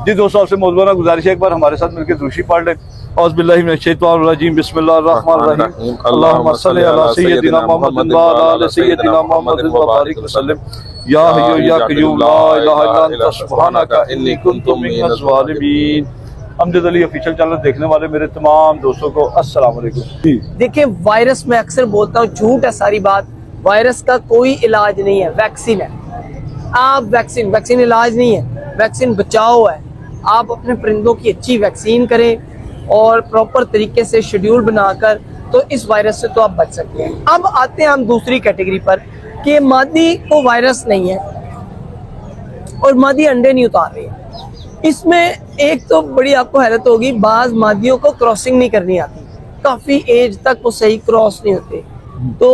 जी दोस्तों, आपसे मौलवाना गुजारिश है, एक बार हमारे साथ मिलकर दुरूशी पढ़ लें। औज़ुबिल्लाहि मिनश्शैतानिर्रजीम, बिस्मिल्लाहिर्रहमानिर्रहीम, अल्लाहुम्मा सल्लि अला सय्यदिना मुहम्मदिन व अला आलि सय्यदिना मुहम्मदिन व बारिक वसल्लम। या हय्यु या क़य्यूम ला इलाहा इल्ला अंता सुब्हानका इन्नी कुन्तु मिनज़ ज़ालिमीन। अमजद अली ऑफिशियल चैनल देखने वाले मेरे तमाम दोस्तों को अस्सलाम वालेकुम। देखिए, वायरस में अक्सर बोलता हूँ, झूठ है सारी बात। वायरस का कोई इलाज नहीं है, वैक्सीन है। आप वैक्सीन इलाज नहीं है, वैक्सीन बचाव है। आप अपने परिंदों की अच्छी वैक्सीन करें और प्रॉपर तरीके से शेड्यूल बनाकर, तो इस वायरस से तो आप बच सकते हैं। अब आते हैं हम दूसरी कैटेगरी पर कि मादी को वायरस नहीं है और मादी अंडे नहीं उतार रही है। इसमें एक तो बड़ी आपको हैरत होगी, बाज मादियों को क्रॉसिंग नहीं करनी आती, काफी एज तक वो सही क्रॉस नहीं होते। तो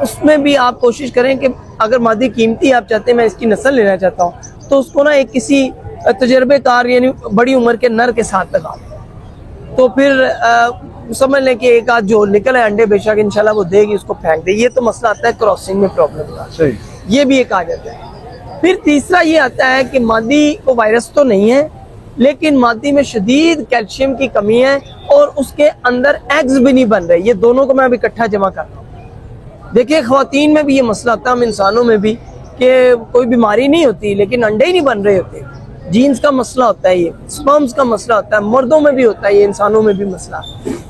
उसमें भी आप कोशिश करें कि अगर मादी कीमती आप चाहते हैं, मैं इसकी नस्ल लेना चाहता हूँ, तो उसको ना एक किसी तजर्बेकार यानी बड़ी उम्र के नर के साथ लगा दें। तो फिर समझ लें कि एक आध जो निकल है अंडे, बेशक इंशाल्लाह वो देगी, उसको फेंक दे। ये तो मसला आता है क्रॉसिंग में प्रॉब्लम का, ये भी एक आ जाता है। फिर तीसरा ये आता है कि मादी को वायरस तो नहीं है, लेकिन मादी में शदीद कैल्शियम की कमी है और उसके अंदर एग्स भी नहीं बन रहे। ये दोनों को मैं अभी इकट्ठा जमा कर रहा हूँ। देखिए, ख्वातीन में भी ये मसला आता है, हम इंसानों में भी, कि कोई बीमारी नहीं होती लेकिन अंडे ही नहीं बन रहे होते। जीन्स का मसला होता है, ये स्पर्म्स का मसला होता है, मर्दों में भी होता है, ये इंसानों में भी मसला,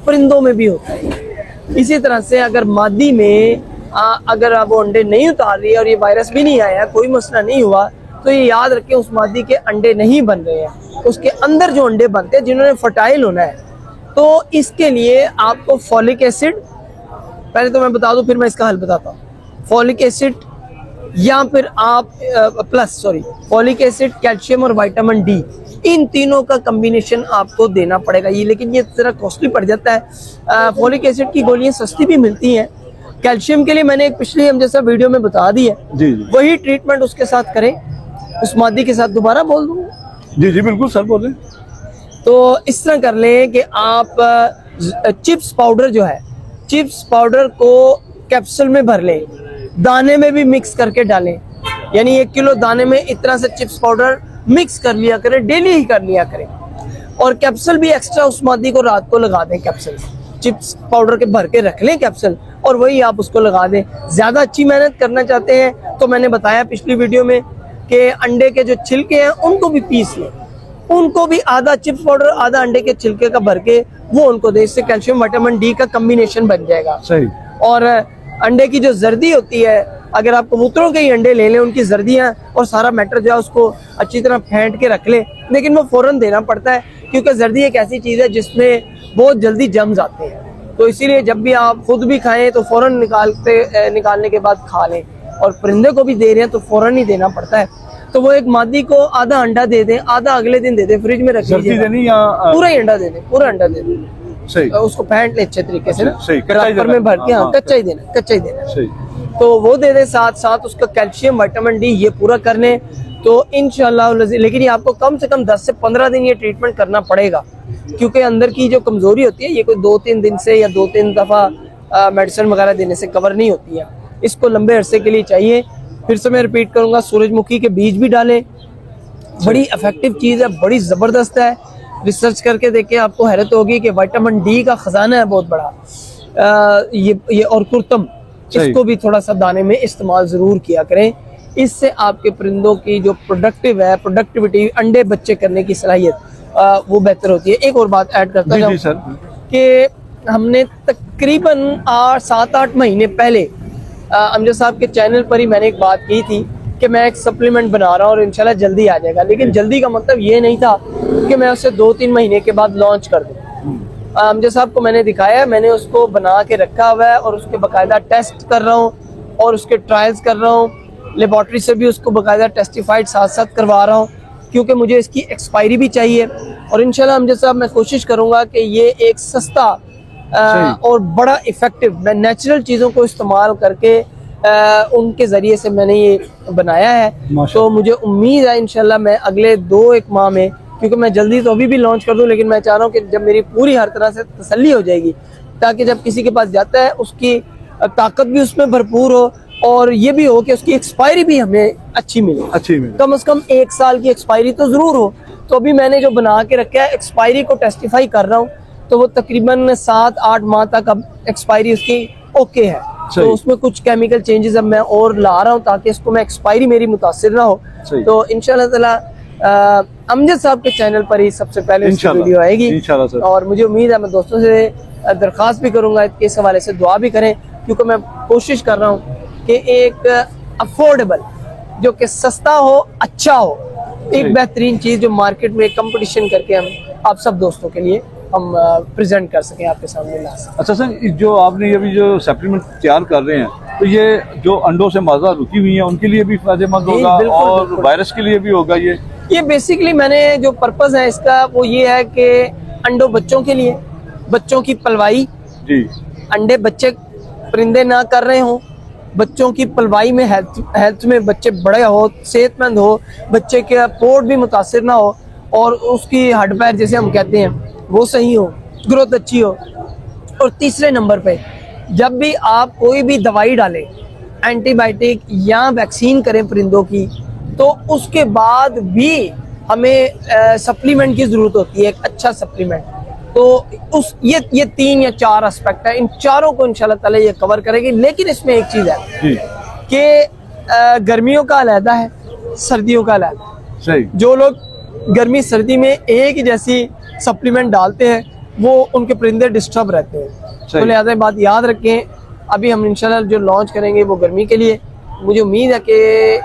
परिंदों में भी होता है। इसी तरह से अगर मादी में अगर आप वो अंडे नहीं उतार रही है और ये वायरस भी नहीं आया, कोई मसला नहीं हुआ, तो ये याद रखें उस मादी के अंडे नहीं बन रहे हैं। उसके अंदर जो अंडे बनते हैं, जिन्होंने फर्टाइल होना है, तो इसके लिए आपको फॉलिक एसिड, पहले तो मैं बता दूं फिर मैं इसका हल बताता हूँ। फॉलिक एसिड या फिर आप फॉलिक एसिड, कैल्शियम और विटामिन डी, इन तीनों का कॉम्बिनेशन आपको देना पड़ेगा। ये लेकिन ये जरा कॉस्टली पड़ जाता है। फॉलिक एसिड की गोलियां सस्ती भी मिलती हैं। कैल्शियम के लिए मैंने एक पिछली हम जैसा वीडियो में बता दी है, वही ट्रीटमेंट उसके साथ करें, उस मादी के साथ। दोबारा बोल दूँ? जी बिल्कुल सर, बोले। तो इस तरह कर लें कि आप चिप्स पाउडर जो है, चिप्स पाउडर को कैप्सूल में भर लें, दाने में भी मिक्स करके डालें। यानी 1 किलो दाने में इतना से चिप्स पाउडर मिक्स कर लिया करें, डेली ही कर लिया करें। और कैप्सूल भी एक्स्ट्रा उस मादी को रात को लगा दें। कैप्सूल चिप्स पाउडर के भर के रख लें कैप्सूल, और वही आप उसको लगा दें। ज्यादा अच्छी मेहनत करना चाहते हैं तो मैंने बताया पिछली वीडियो में कि अंडे के जो छिलके हैं उनको भी पीस लें, उनको भी आधा चिप्स पाउडर आधा अंडे के छिलके का भर के वो उनको दे। इससे कैल्शियम विटामिन डी का कॉम्बिनेशन बन जाएगा। सही। और अंडे की जो जर्दी होती है, अगर आप कबूतरों के ही अंडे ले लें, उनकी जर्दियां और सारा मैटर जो है उसको अच्छी तरह फेंट के रख लें, लेकिन वो फौरन देना पड़ता है, क्योंकि जर्दी एक ऐसी चीज है जिसमें बहुत जल्दी जम्स आते हैं। तो इसीलिए जब भी आप खुद भी खाएं तो फौरन निकालने के बाद खा लें, और परिंदे को भी दे रहे हैं तो फौरन ही देना पड़ता है। तो वो एक मादी को आधा अंडा दे दें, आधा अगले दिन दे दें, फ्रिज में रख लीजिए, पूरा ही अंडा दे दें, पूरा अंडा दे दें। सही। उसको फेंट ले अच्छे तरीके से ना, रैपर में भर के, हाँ कच्चा ही देना। सही। तो वो दे दें, साथ साथ उसका कैल्शियम विटामिन डी ये पूरा कर लें, तो इंशाल्लाह। लेकिन ये आपको कम से कम 10 से 15 दिन ये ट्रीटमेंट करना पड़ेगा, क्योंकि अंदर की जो कमजोरी होती है ये कोई 2-3 दिन से या 2-3 दफा मेडिसिन वगैरह देने से कवर नहीं होती है। इसको लंबे अरसे के लिए चाहिए। फिर से मैं रिपीट करूंगा, सूरजमुखी के बीज भी डालें, बड़ी इफेक्टिव चीज है, बड़ी जबरदस्त है। रिसर्च करके देखें, आपको हैरत होगी कि विटामिन डी का खजाना है बहुत बड़ा। ये और कुर्तम, इसको भी थोड़ा सा दाने में इस्तेमाल जरूर किया करें। इससे आपके परिंदों की जो प्रोडक्टिविटी, अंडे बच्चे करने की सलाहियत वो बेहतर होती है। एक और बात ऐड करता हूं कि हमने तकरीबन 7-8 महीने पहले अमजद साहब के चैनल पर ही मैंने एक बात की थी कि मैं एक सप्लीमेंट बना रहा हूँ और इंशाल्लाह जल्दी आ जाएगा। लेकिन जल्दी का मतलब ये नहीं था कि मैं उसे 2-3 महीने के बाद लॉन्च कर दूँ। अमजद साहब को मैंने दिखाया, मैंने उसको बना के रखा हुआ है और उसके बाकायदा टेस्ट कर रहा हूँ और उसके ट्रायल्स कर रहा हूँ। लेबॉर्ट्री से भी उसको बाकायदा टेस्टिफाइड साथ साथ करवा रहा हूँ, क्योंकि मुझे इसकी एक्सपायरी भी चाहिए। और इंशाल्लाह अमजद साहब मैं कोशिश करूँगा कि ये एक सस्ता और बड़ा इफेक्टिव, मैं नेचुरल चीज़ों को इस्तेमाल करके उनके ज़रिए से मैंने ये बनाया है। तो मुझे उम्मीद है इंशाल्लाह मैं अगले 2-1 माह में, क्योंकि मैं जल्दी तो अभी भी लॉन्च कर दूं, लेकिन मैं चाह रहा हूँ कि जब मेरी पूरी हर तरह से तसल्ली हो जाएगी, ताकि जब किसी के पास जाता है उसकी ताकत भी उसमें भरपूर हो और ये भी हो कि उसकी एक्सपायरी भी हमें अच्छी मिले। कम से कम 1 साल की एक्सपायरी तो जरूर हो, तो अभी मैंने जो बना के रखा है एक्सपायरी को टेस्टिफाई कर रहा हूँ, तो वो तकरीबन 7-8 माह तक अब एक्सपायरी उसकी ओके है। तो उसमें कुछ केमिकल चेंजेस अब मैं और ला रहा हूँ ताकि इसको मैं एक्सपायरी मेरी मुतासिर ना हो। तो इंशाल्लाह ताला अमजद साहब के चैनल पर ही सबसे पहले इसकी वीडियो आएगी इंशाल्लाह सर। और मुझे उम्मीद है, मैं दोस्तों से दरख्वास्त भी करूंगा कि इस हवाले से दुआ भी करें, क्योंकि मैं कोशिश कर रहा हूँ कि एक अफोर्डेबल, जो कि सस्ता हो, अच्छा हो, एक बेहतरीन चीज जो मार्केट में कंपटीशन करके हम आप सब दोस्तों के लिए हम प्रेजेंट कर सकें, आपके सामने ला सकें। अच्छा सर, जो आपने ये अभी जो सप्लीमेंट तैयार कर रहे हैं, तो ये जो अंडों से मादा रुकी हुई है उनके लिए भी फायदेमंद होगा और वायरस के लिए भी होगा। ये बेसिकली मैंने जो पर्पस है इसका वो ये है कि अंडों बच्चों के लिए, बच्चों की पलवाई जी, अंडे बच्चे परिंदे ना कर रहे हों, बच्चों की पलवाई में हेल्थ में बच्चे बड़े हो, सेहतमंद हो, बच्चे के पोर्ट भी मुतासिर ना हो और उसकी हड्ड पैर जैसे हम कहते हैं वो सही हो, ग्रोथ अच्छी हो। और तीसरे नंबर पे जब भी आप कोई भी दवाई डालें, एंटीबायोटिक या वैक्सीन करें परिंदों की, तो उसके बाद भी हमें सप्लीमेंट की जरूरत होती है, एक अच्छा सप्लीमेंट। तो उस ये 3 या 4 एस्पेक्ट है, इन चारों को इंशाल्लाह ताला ये कवर करेगी। लेकिन इसमें एक चीज है कि गर्मियों का अलहदा है, सर्दियों का अलहदा। सही, जो लोग गर्मी सर्दी में एक ही जैसी सप्लीमेंट डालते हैं वो उनके परिंदे डिस्टर्ब रहते हैं। तो लिहाजा बात याद रखें, अभी हम इंशाल्लाह जो लॉन्च करेंगे वो गर्मी के लिए। मुझे उम्मीद है कि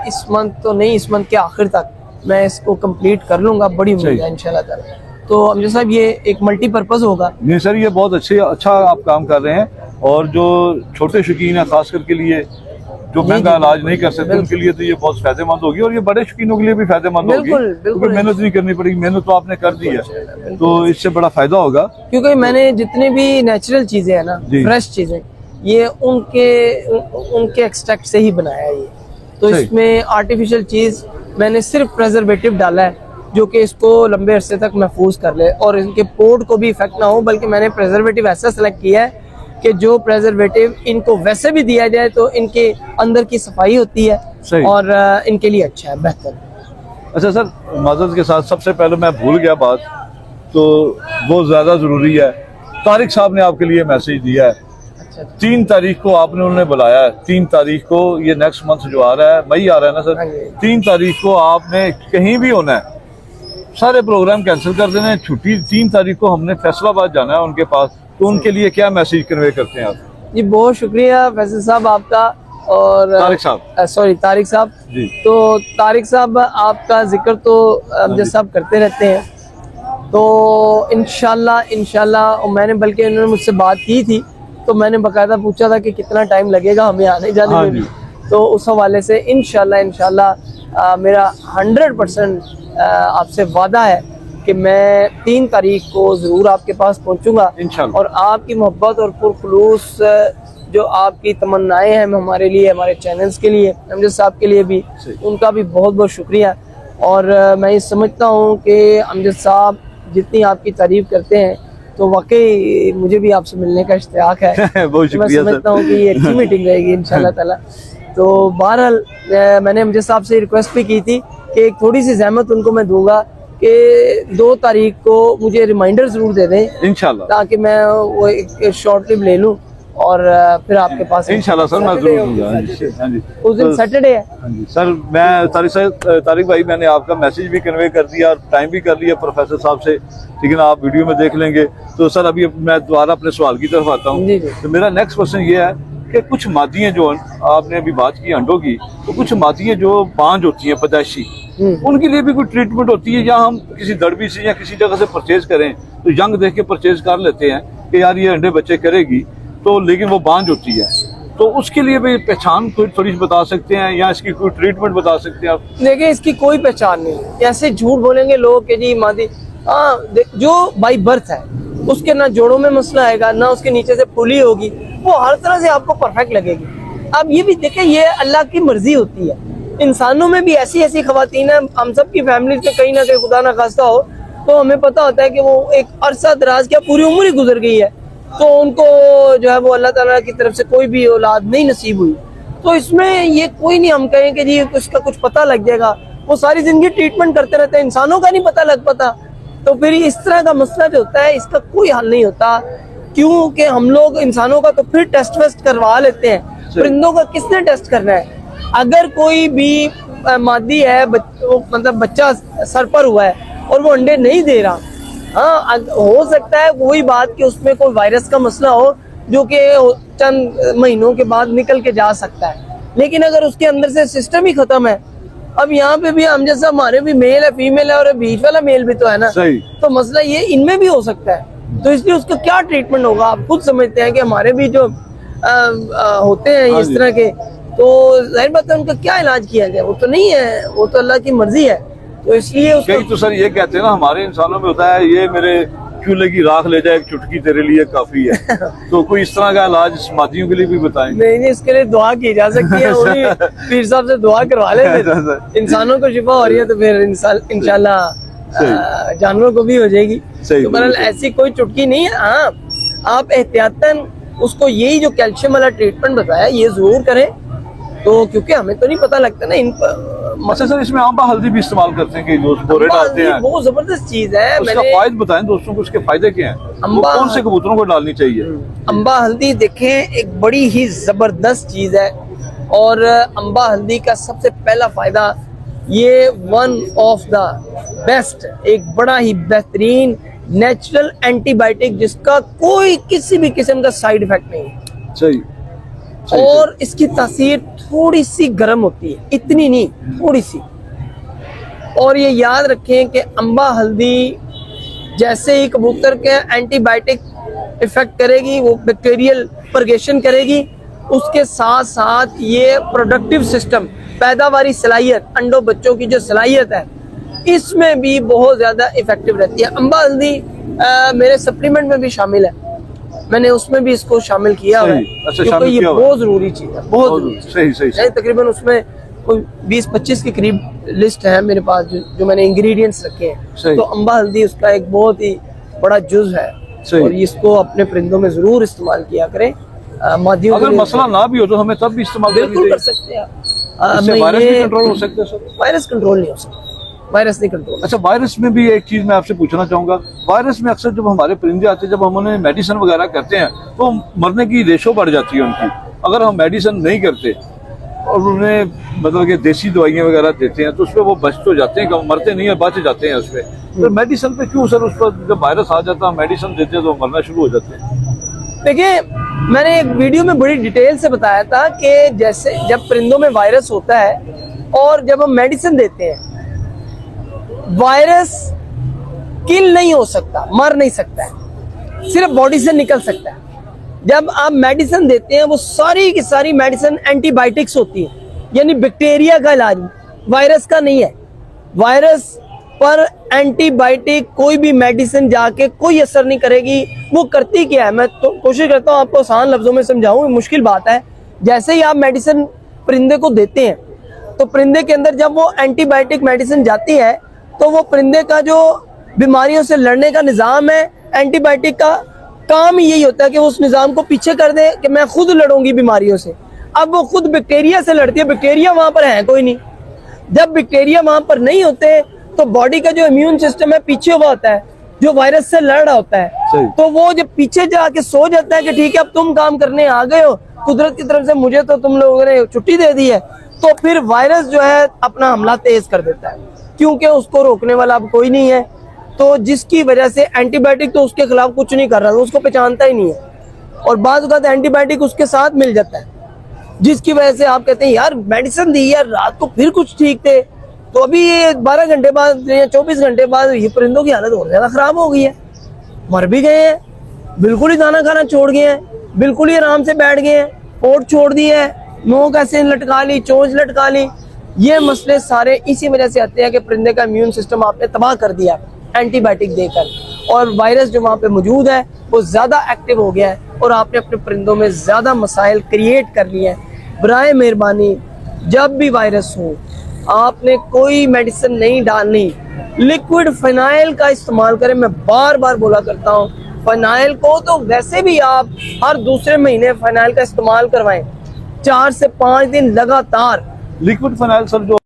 इस मंथ तो नहीं, इस मंथ के आखिर तक मैं इसको कंप्लीट कर लूंगा, बड़ी उम्मीद है इंशाल्लाह ताला। तो अमजद साहब ये एक मल्टीपर्पज होगा। नहीं सर, ये बहुत अच्छा आप काम कर रहे हैं, और जो छोटे शौकीन है खास करके लिए जो महंगा इलाज नहीं कर सकते उनके लिए तो ये बहुत फायदेमंद होगी, और ये बड़े शौकीनों के लिए भी फायदेमंद होगी, क्योंकि मेहनत नहीं करनी पड़ेगी। मेहनत तो आपने कर दी है, तो इससे बड़ा फायदा होगा। क्योंकि मैंने जितने भी नेचुरल चीजें है ना, फ्रेश चीजें, ये उनके एक्सट्रैक्ट से ही बनाया है ये। तो इसमें आर्टिफिशियल चीज मैंने सिर्फ प्रेजर्वेटिव डाला है जो कि इसको लंबे अरसे तक महफूज कर ले और इनके पोर्ट को भी इफेक्ट ना हो, बल्कि मैंने प्रेजर्वेटिव ऐसा सेलेक्ट किया है कि जो प्रेजर्वेटिव इनको वैसे भी दिया जाए तो इनके अंदर की सफाई होती है और इनके लिए अच्छा है, बेहतर। अच्छा सर, माजरत के साथ सबसे पहले मैं भूल गया बात, तो वो ज्यादा जरूरी है। तारिक साहब ने आपके लिए मैसेज दिया है। 3 तारीख को आपने उन्हें बुलाया है, 3 तारीख को, ये नेक्स्ट मंथ जो आ रहा है, मई आ रहा है ना सर, 3 तारीख को आपने कहीं भी होना है, सारे प्रोग्राम कैंसिल कर देना है, छुट्टी। 3 तारीख को हमने फैसलाबाद जाना है उनके पास, तो उनके लिए क्या मैसेज कन्वे करते हैं आप? जी बहुत शुक्रिया फैसल साहब आपका, और तारिक साहब, सॉरी तारिक साहब जी। तो तारिक साहब आपका जिक्र तो अमजद साहब करते रहते हैं, तो इंशाल्लाह मैंने, बल्कि उन्होंने मुझसे बात की थी तो मैंने बकायदा पूछा था कि कितना टाइम लगेगा हमें आने जाने में भी, तो उस हवाले से इंशाल्लाह मेरा 100% आपसे वादा है कि मैं 3 तारीख को जरूर आपके पास पहुंचूंगा और आपकी मोहब्बत और पुरखुलूस जो आपकी तमन्नाएं हैं हमारे लिए, हमारे चैनल्स के लिए, अमजद साहब के लिए भी, उनका भी बहुत बहुत शुक्रिया। और मैं ये समझता हूँ कि अमजद साहब जितनी आपकी तारीफ करते हैं तो वाकई मुझे भी आपसे मिलने का इश्तियाक है। बहुत मैं समझता हूँ कि ये अच्छी मीटिंग रहेगी इंशाल्लाह ताला। तो बहरहाल मैंने अमजद साहब से रिक्वेस्ट भी की थी कि एक थोड़ी सी ज़हमत उनको मैं दूंगा कि 2 तारीख को मुझे रिमाइंडर जरूर दे दें इंशाल्लाह, ताकि मैं वो एक शॉर्ट क्लिप ले लूँ और फिर आपके पास इंशाल्लाह सर मैं जरूर दूंगा। हाँ जी, उस दिन सैटरडे है। हाँ जी सर, मैं तारिक भाई मैंने आपका मैसेज भी कन्वे कर दिया और टाइम भी कर लिया प्रोफेसर साहब से, ठीक है ना, आप वीडियो में देख लेंगे। तो सर अभी मैं दोबारा अपने सवाल की तरफ आता हूँ। तो मेरा नेक्स्ट क्वेश्चन ये है कि कुछ मादियाँ जो आपने अभी बात की अंडों की, तो कुछ मादियाँ जो बांझ होती हैं पैदाइशी, उनके लिए भी कोई ट्रीटमेंट होती है, या हम किसी दड़बी से या किसी जगह से परचेज करें तो यंग देख के परचेज कर लेते हैं कि यार ये अंडे बच्चे करेगी, तो लेकिन वो बांझ होती है, तो उसके लिए भी पहचान कोई थोड़ी सी बता सकते हैं या इसकी कोई ट्रीटमेंट बता सकते हैं आप? देखिए इसकी कोई पहचान नहीं, ऐसे झूठ बोलेंगे लोग कि जी मादी, हाँ जो बाई बर्थ है उसके ना जोड़ों में मसला आएगा, ना उसके नीचे से पुली होगी, वो हर तरह से आपको परफेक्ट लगेगी। अब ये भी देखें, ये अल्लाह की मर्जी होती है। इंसानों में भी ऐसी ऐसी खवातीन है, हम सब की फैमिली से कहीं ना कहीं खुदा ना खास्ता हो तो हमें पता होता है कि वो एक अरसा दराज क्या पूरी उम्र ही गुजर गई है, तो उनको जो है वो अल्लाह ताला की तरफ से कोई भी औलाद नहीं नसीब हुई। तो इसमें ये कोई नहीं हम कहें कि जी इसका कुछ पता लग जाएगा, वो सारी जिंदगी ट्रीटमेंट करते रहते हैं, इंसानों का नहीं पता लग पाता। तो फिर इस तरह का मसला जो होता है इसका कोई हल नहीं होता, क्योंकि हम लोग इंसानों का तो फिर टेस्ट वेस्ट करवा लेते हैं, परिंदों का किसने टेस्ट करना है? अगर कोई भी मादी है मतलब बच्चा सर पर हुआ है और वो अंडे नहीं दे रहा, हाँ हो सकता है वही बात कि उसमें कोई वायरस का मसला हो जो कि चंद महीनों के बाद निकल के जा सकता है, लेकिन अगर उसके अंदर से सिस्टम ही खत्म है, अब यहाँ पे भी हम जैसा हमारे भी मेल है फीमेल है और बीच वाला मेल भी तो है ना, सही। तो मसला ये इनमें भी हो सकता है, तो इसलिए उसका क्या ट्रीटमेंट होगा? आप खुद समझते हैं कि हमारे भी जो होते हैं इस तरह के, तो जाहिर बात है उनका क्या इलाज किया जाए? वो तो नहीं है, वो तो अल्लाह की मर्जी है। तो इसलिए कई तो सर ये कहते हैं ना, हमारे इंसानों में होता है ये मेरे चूल्हे की राख ले जाए एक चुटकी तेरे लिए काफी है। तो कोई इस तरह का इलाज मादियों के लिए भी बताएं? नहीं, इसके लिए दुआ की जा सकती है, उन्हीं पीर साहब से दुआ करवा लेते, इंसानों को शिफा हो रही है तो फिर इंशाल्लाह जानवरों को भी हो जाएगी। तो बहरहाल ऐसी कोई चुटकी नहीं है। हाँ, आप एहतियातन उसको यही जो कैल्शियम वाला ट्रीटमेंट बताया ये जरूर करें, तो क्योंकि हमें तो नहीं पता लगता ना इन अच्छा सर, इसमें अम्बा हल्दी भी इस्तेमाल करते हैं कि दोस्त बोरे डालते हैं, बहुत जबरदस्त चीज है। उसका फायदा बताएं दोस्तों को, उसके फायदे क्या हैं? अम्बा कौन से कबूतरों को डालनी चाहिए? अम्बा हल्दी देखें एक बड़ी ही जबरदस्त चीज है, और अम्बा हल्दी का सबसे पहला फायदा ये वन ऑफ द बेस्ट, एक बड़ा ही बेहतरीन नेचुरल एंटीबायोटिक जिसका कोई किसी भी किस्म का साइड इफेक्ट नहीं है। सही। और इसकी तासीर थोड़ी सी गर्म होती है, इतनी नहीं, थोड़ी सी। और ये याद रखें कि अम्बा हल्दी जैसे ही कबूतर के एंटीबायोटिक इफेक्ट करेगी, वो बैक्टीरियल प्रोपगेशन करेगी, उसके साथ साथ ये प्रोडक्टिव सिस्टम, पैदावारी सलाहियत, अंडों बच्चों की जो सलाहियत है, इसमें भी बहुत ज्यादा इफेक्टिव रहती है। अम्बा हल्दी मेरे सप्लीमेंट में भी शामिल है, मैंने उसमें भी इसको शामिल किया हुआ है, क्योंकि ये बहुत जरूरी चीज है, बहुत जरूरी। सही। तकरीबन उसमें कोई 20-25 के करीब लिस्ट है मेरे पास जो मैंने इंग्रेडिएंट्स रखे हैं। तो अम्बा हल्दी उसका एक बहुत ही बड़ा जुज है, और इसको अपने परिंदों में जरूर इस्तेमाल किया करें। मादियों अगर मसला ना भी हो तो हमें तब भी इस्तेमाल बिल्कुल कर सकते हैं। वायरस भी कंट्रोल हो सकते हैं सर? वायरस कंट्रोल नहीं हो सकता, वायरस नहीं कंट्रोल। अच्छा, वायरस में भी एक चीज मैं आपसे पूछना चाहूंगा, वायरस में अक्सर जब हमारे परिंदे आते हैं, जब हम उन्हें मेडिसिन वगैरह करते हैं तो मरने की रेशो बढ़ जाती है उनकी। अगर हम मेडिसिन नहीं करते और उन्हें मतलब कि देसी दवाइयाँ वगैरह देते हैं तो उसपे वो बच तो जाते हैं, मरते नहीं है, बच जाते हैं उसपे। तो मेडिसिन पे क्यों सर, उस पर जब वायरस आ जाता है मेडिसिन देते हैं तो मरना शुरू हो जाते हैं? देखिए, मैंने एक वीडियो में बड़ी डिटेल से बताया था कि जैसे जब परिंदों में वायरस होता है और जब हम मेडिसिन देते हैं, वायरस किल नहीं हो सकता, मर नहीं सकता है, सिर्फ बॉडी से निकल सकता है। जब आप मेडिसिन देते हैं वो सारी की सारी मेडिसिन एंटीबायोटिक्स होती है, यानी बैक्टीरिया का इलाज, वायरस का नहीं है। वायरस पर एंटीबायोटिक कोई भी मेडिसिन जाके कोई असर नहीं करेगी। वो करती क्या है, मैं तो कोशिश करता हूँ आपको आसान लफ्जों में समझाऊं, मुश्किल बात है। जैसे ही आप मेडिसिन परिंदे को देते हैं तो परिंदे के अंदर जब वो एंटीबायोटिक मेडिसिन जाती है तो वो परिंदे का जो बीमारियों से लड़ने का निज़ाम है, एंटीबायोटिक का काम ही यही होता है कि वो उस निज़ाम को पीछे कर दे कि मैं खुद लड़ूंगी बीमारियों से। अब वो खुद बैक्टीरिया से लड़ती है, बैक्टीरिया वहां पर है कोई नहीं। जब बैक्टीरिया वहां पर नहीं होते तो बॉडी का जो इम्यून सिस्टम है पीछे हुआ होता है, जो वायरस से लड़ रहा होता है। तो वो जब पीछे जाके सो जाता है कि ठीक है अब तुम काम करने आ गए हो, कुदरत की तरफ से मुझे तो तुम लोगों ने छुट्टी दे दी है, तो फिर वायरस जो है अपना हमला तेज कर देता है, क्योंकि उसको रोकने वाला अब कोई नहीं है। तो जिसकी वजह से एंटीबायोटिक तो उसके खिलाफ कुछ नहीं कर रहा, तो उसको पहचानता ही नहीं है, और बाद वक्त एंटीबायोटिक उसके साथ मिल जाता है, जिसकी वजह से आप कहते हैं यार मेडिसिन दी यार, रात को फिर कुछ ठीक थे, तो अभी ये 12 घंटे बाद या 24 घंटे बाद ये परिंदों की हालत और ज्यादा खराब हो गई है, मर भी गए हैं, बिल्कुल ही दाना खाना छोड़ गए हैं, बिल्कुल ही आराम से बैठ गए हैं, पोट छोड़ दिए है, नोक ऐसे लटका ली, चोंच लटका ली। ये मसले सारे इसी वजह से आते हैं कि परिंदे का इम्यून सिस्टम आपने तबाह कर दिया एंटीबायोटिक देकर, और वायरस जो वहाँ पे मौजूद है वो ज्यादा एक्टिव हो गया है, और आपने अपने परिंदों में ज्यादा मसाइल क्रिएट कर लिए हैं। बराए मेहरबानी जब भी वायरस हो आपने कोई मेडिसिन नहीं डालनी, लिक्विड फिनाइल का इस्तेमाल करें। मैं बार बार बोला करता हूँ, फिनाइल को तो वैसे भी आप हर दूसरे महीने फिनाइल का इस्तेमाल करवाएं, 4 से 5 दिन लगातार। लिक्विड फिनाइल सर जो